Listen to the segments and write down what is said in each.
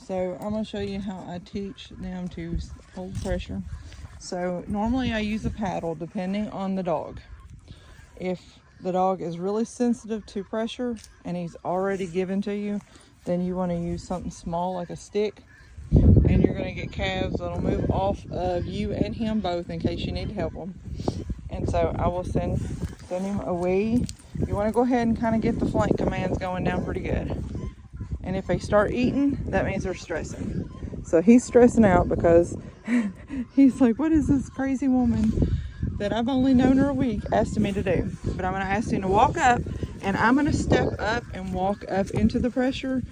So I'm going to show you how I teach them to hold pressure. So normally I use a paddle depending on the dog. If the dog is really sensitive to pressure and he's already given to you, then you want to use something small like a stick, and you're going to get calves that'll move off of you and him both in case you need to help them. And so I will send him away. You want to go ahead and kind of get the flank commands going down pretty good. And if they start eating, that means they're stressing. So he's stressing out because he's like, what is this crazy woman that I've only known her a week asking me to do? But I'm going to ask him to walk up, and I'm going to step up and walk up into the pressure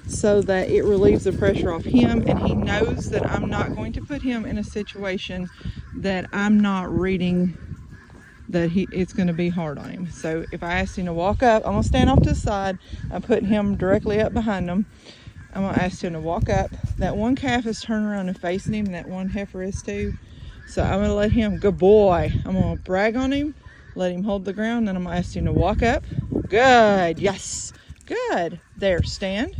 so that it relieves the pressure off him, and he knows that I'm not going to put him in a situation that I'm not reading that it's going to be hard on him. So if I ask him to walk up, I'm going to stand off to the side. I'm putting him directly up behind him. I'm going to ask him to walk up. That one calf is turning around and facing him, and that one heifer is too. So I'm going to let him, good boy. I'm going to brag on him, let him hold the ground, then I'm going to ask him to walk up. Good, yes, good. There, stand.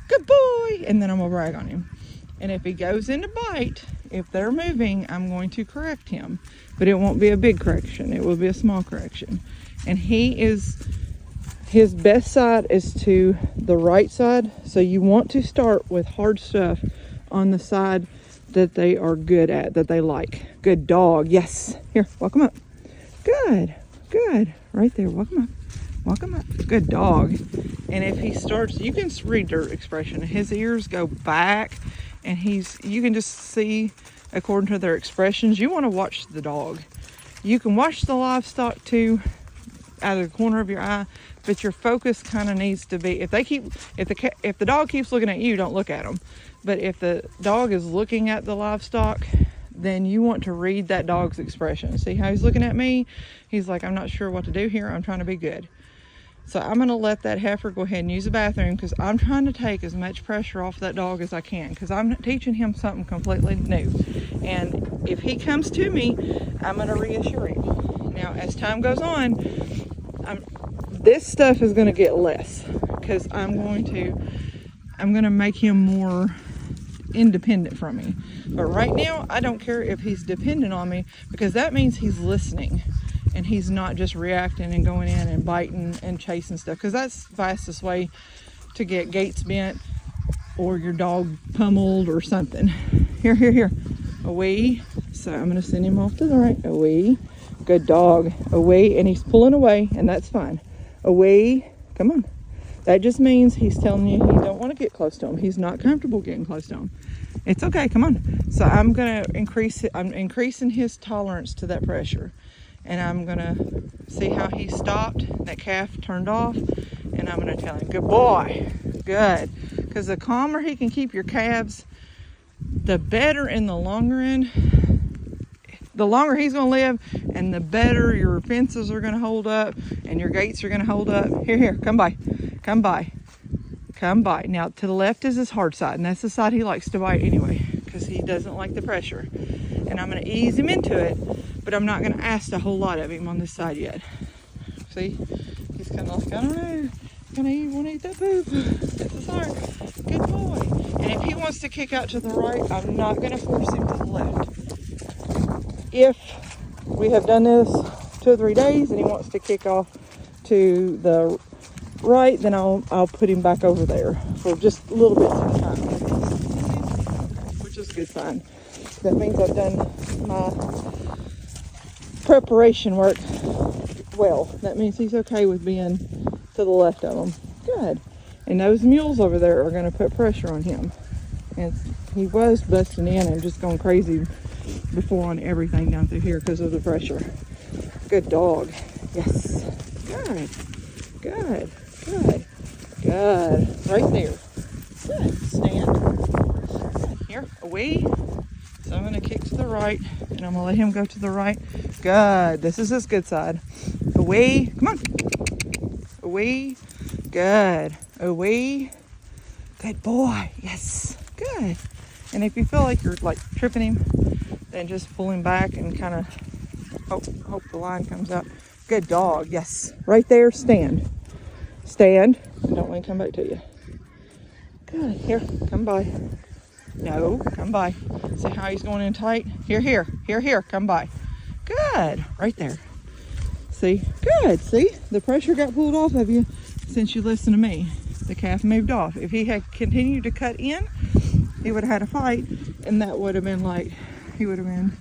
Good boy. And then I'm going to brag on him. And if he goes in to bite, if they're moving, I'm going to correct him. But it won't be a big correction. It will be a small correction. And his best side is to the right side. So you want to start with hard stuff on the side that they are good at, that they like. Good dog. Yes. Here, walk him up. Good. Good. Right there. Walk him up. Walk him up. Good dog. And if he starts, you can read their expression. His ears go back, and you can just see according to their expressions. You want to watch the dog. You can watch the livestock too out of the corner of your eye, but your focus kind of needs to be, if the dog keeps looking at you, don't look at them. But if the dog is looking at the livestock, then you want to read that dog's expression. See how he's looking at me? He's like, I'm not sure what to do here. I'm trying to be good. So I'm going to let that heifer go ahead and use the bathroom, because I'm trying to take as much pressure off that dog as I can, because I'm teaching him something completely new. And if he comes to me, I'm going to reassure him. Now, as time goes on, this stuff is going to get less, because I'm going to make him more independent from me. But right now, I don't care if he's dependent on me, because that means he's listening. And he's not just reacting and going in and biting and chasing stuff, because that's the fastest way to get gates bent or your dog pummeled or something. Here. Away. So I'm going to send him off to the right. Away. Good dog. Away. And he's pulling away, and that's fine. Away. Come on. That just means he's telling you he don't want to get close to him. He's not comfortable getting close to him. It's okay. Come on. So I'm going to increase it. I'm increasing his tolerance to that pressure. And I'm going to see how he stopped. That calf turned off. And I'm going to tell him, good boy. Good. Because the calmer he can keep your calves, the better in the longer end. The longer he's going to live, and the better your fences are going to hold up, and your gates are going to hold up. Here, come by. Come by. Come by. Now, to the left is his hard side, and that's the side he likes to bite anyway, because he doesn't like the pressure. And I'm going to ease him into it, but I'm not going to ask a whole lot of him on this side yet. See? He's kind of like, I don't know. Want to eat that poop. This is hard. Good boy. And if he wants to kick out to the right, I'm not going to force him to the left. If we have done this 2 or 3 days and he wants to kick off to the right, then I'll put him back over there for just a little bit of time, which is a good sign. That means I've done my preparation work well. That means he's okay with being to the left of him. Good. And those mules over there are going to put pressure on him. And he was busting in and just going crazy before on everything down through here because of the pressure. Good dog. Yes. Good. Good. Good. Good. Right there. Good. Stand. Good. Here. Away. So I'm going to kick to the right, and I'm going to let him go to the right. Good. This is his good side. Away. Come on. Away. Good. Away. Good boy. Yes. Good. And if you feel like you're like tripping him, then just pull him back and kind of hope the line comes out. Good dog. Yes. Right there. Stand. Stand. And don't let him come back to you. Good. Here, come by. No, come by. See how he's going in tight? Here, come by. Good. Right there. See? Good. See? The pressure got pulled off of you since you listened to me. The calf moved off. If he had continued to cut in, he would have had a fight, and that would have been like, he would have been,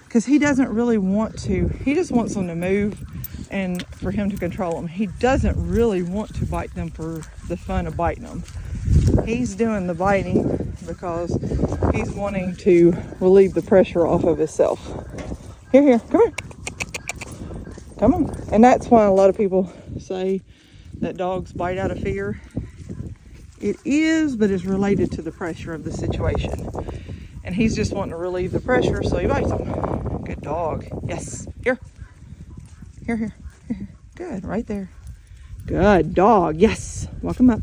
because he doesn't really want to, he just wants them to move and for him to control them. He doesn't really want to bite them for the fun of biting them. He's doing the biting because he's wanting to relieve the pressure off of himself. Here, come here. Come on. And that's why a lot of people say that dogs bite out of fear. It is, but it's related to the pressure of the situation. And he's just wanting to relieve the pressure, so he bites him. Good dog. Yes. Here. Good, right there. Good dog. Yes. Walk him up.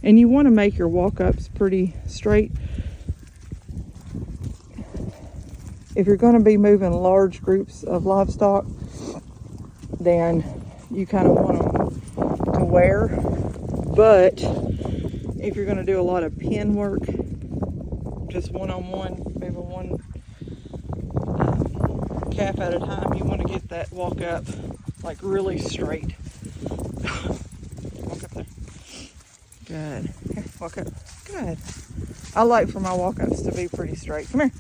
And you want to make your walk-ups pretty straight. If you're going to be moving large groups of livestock, then you kind of want them to wear. But if you're going to do a lot of pen work, just one-on-one, maybe one calf at a time, you want to get that walk up like really straight. Walk up there. Good. Here, walk up. Good. I like for my walk-ups to be pretty straight. Come here.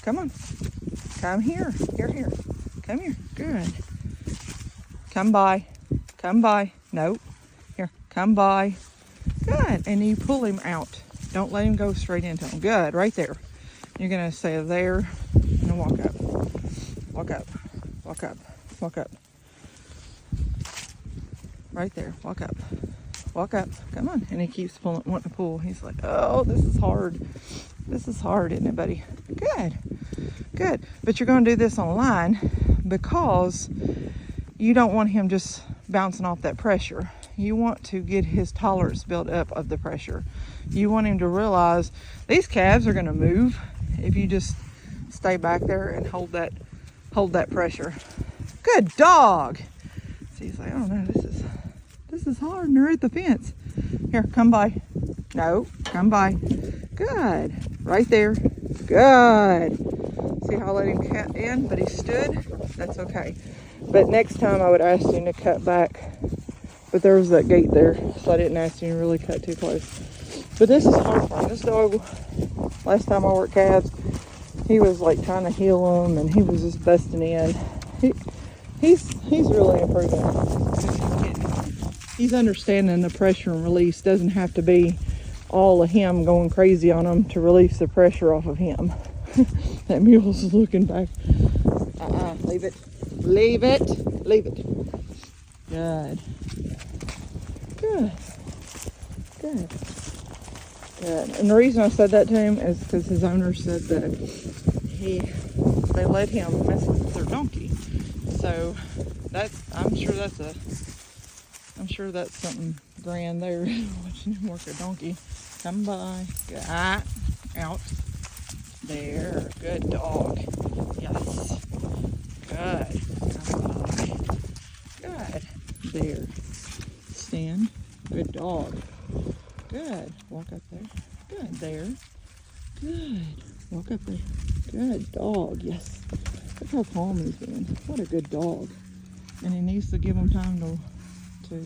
Come on. Come here. Here. Come here. Good. Come by. Nope. Here. Come by. Good. And you pull him out. Don't let him go straight into him. Good. Right there. You're going to say there and walk up. Walk up. Right there. Walk up. Come on. And he keeps wanting to pull. He's like, oh, this is hard. Isn't it, buddy? Good. But you're going to do this on a line because you don't want him just bouncing off that pressure. You want to get his tolerance built up of the pressure. You want him to realize these calves are going to move if you just stay back there and hold that pressure. Good dog. See, he's like, oh no, this is hard, and they're at the fence. Here, come by. No, come by. Good. Right there. Good. See how I let him cut in, but he stood? That's okay. But next time I would ask him to cut back. But there was that gate there, so I didn't ask him to really cut too close. But this is hard for him. This dog, last time I worked calves, he was like trying to heal them, and he was just busting in. He's really improving. He's understanding the pressure and release doesn't have to be all of him going crazy on him to release the pressure off of him. That mule's looking back. Leave it. Good. And the reason I said that to him is because his owner said that they let him mess with their donkey. So I'm sure that's something grand there. Watching him work a donkey. Come by. Got out. There. Good dog. Yes. Good. Come by. Good. There. Stand. Good dog. Good. Walk up there. Good. There. Good. Walk up there. Good dog. Yes. Look how calm he's being. What a good dog. And he needs to give him time to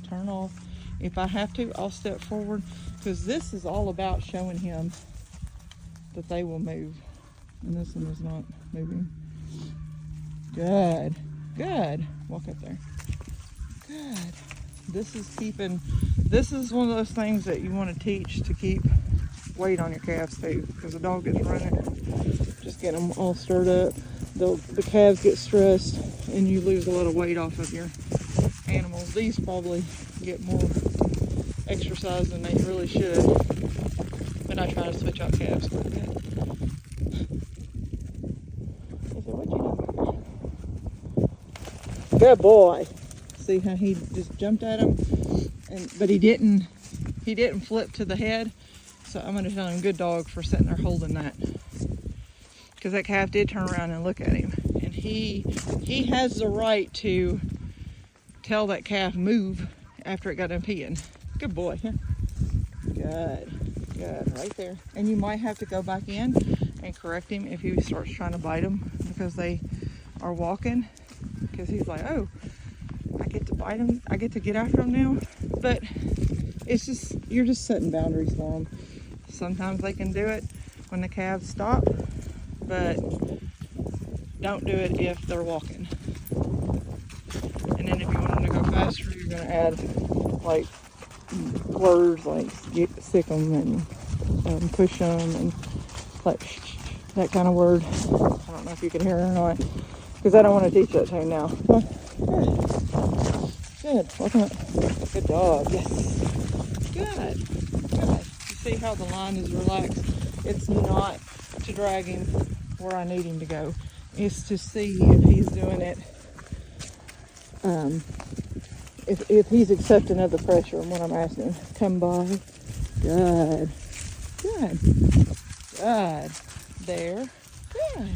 turn off. If I have to, I'll step forward, because this is all about showing him that they will move. And this one is not moving. Good. Walk up there. Good. This is one of those things that you want to teach to keep weight on your calves too, because the dog gets running, just get them all stirred up. The calves get stressed and you lose a lot of weight off of your animals. These probably get more exercise than they really should, but I try to switch out calves quite a bit. I said, what you doing? Good boy. See how he just jumped at him, but he didn't flip to the head. So I'm going to tell him good dog for sitting there holding that, because that calf did turn around and look at him, and he has the right to tell that calf move after it got done peeing. Good boy. Good. Good. Right there. And you might have to go back in and correct him if he starts trying to bite them because they are walking. Because he's like, oh, I get to bite him. I get to get after him now. But it's just, you're just setting boundaries for them. Sometimes they can do it when the calves stop, but don't do it if they're walking. And then if you want them to go faster, you're going to add like words like sick them and push them and like that kind of word. I don't know if you can hear it or not, because I don't want to teach that to him now. Good. Welcome up. Good dog. Yes. Good. Good. You see how the line is relaxed? It's not to drag him where I need him to go. It's to see if he's doing it, if he's accepting of the pressure and what I'm asking him. Come by. Good. Good. Good. There. Good.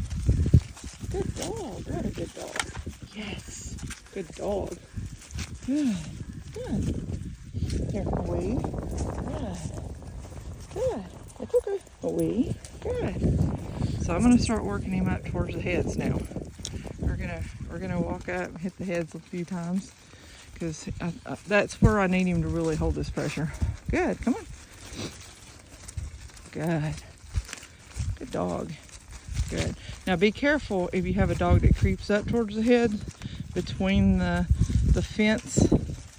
Good dog. What a good dog. Yes. Good dog. Good. Good. Here, away. Good. Good. It's okay. Away. Good. So I'm gonna start working him up towards the heads now. We're gonna walk up and hit the heads a few times because that's where I need him to really hold this pressure. Good. Come on. Good. Good dog. Good. Now be careful if you have a dog that creeps up towards the head between the fence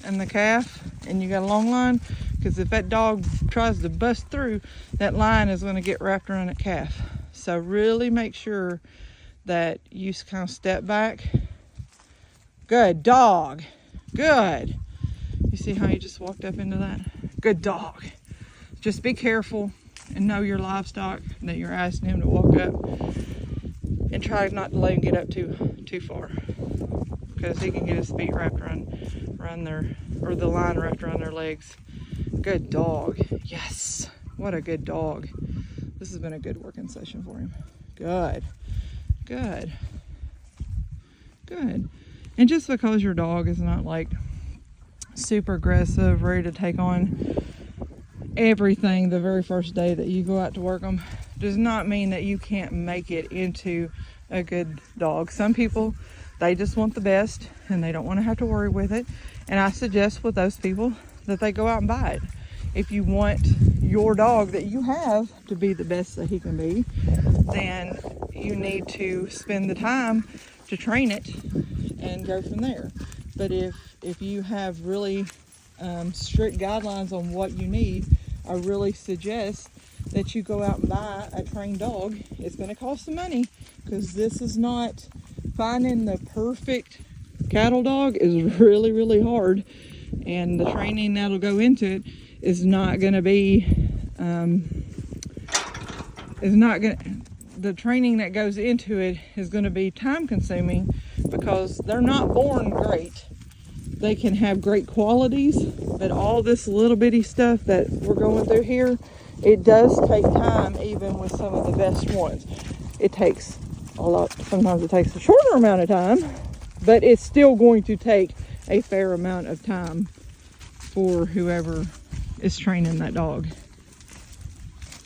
and the calf and you got a long line, because if that dog tries to bust through, that line is going to get wrapped around that calf. So really make sure that you kind of step back. Good dog. Good. You see how you just walked up into that? Good dog. Just be careful and know your livestock that you're asking him to walk up, and try not to let him get up too far, because he can get his feet wrapped around their, or the line wrapped around their legs. Good dog. Yes. What a good dog. This has been a good working session for him. Good. Good. Good. And just because your dog is not like super aggressive, ready to take on everything the very first day that you go out to work them, does not mean that you can't make it into a good dog. Some people, they just want the best and they don't want to have to worry with it. And I suggest with those people that they go out and buy it. If you want your dog that you have to be the best that he can be, then you need to spend the time to train it and go from there. But if you have really strict guidelines on what you need, I really suggest that you go out and buy a trained dog. It's going to cost some money, because this is not, finding the perfect cattle dog is really, really hard. And the training that'll go into it is not going to be, the training that goes into it is going to be time consuming, because they're not born great. They can have great qualities, but all this little bitty stuff that we're going through here, it does take time, even with some of the best ones. It takes a lot, sometimes it takes a shorter amount of time, but it's still going to take a fair amount of time for whoever is training that dog.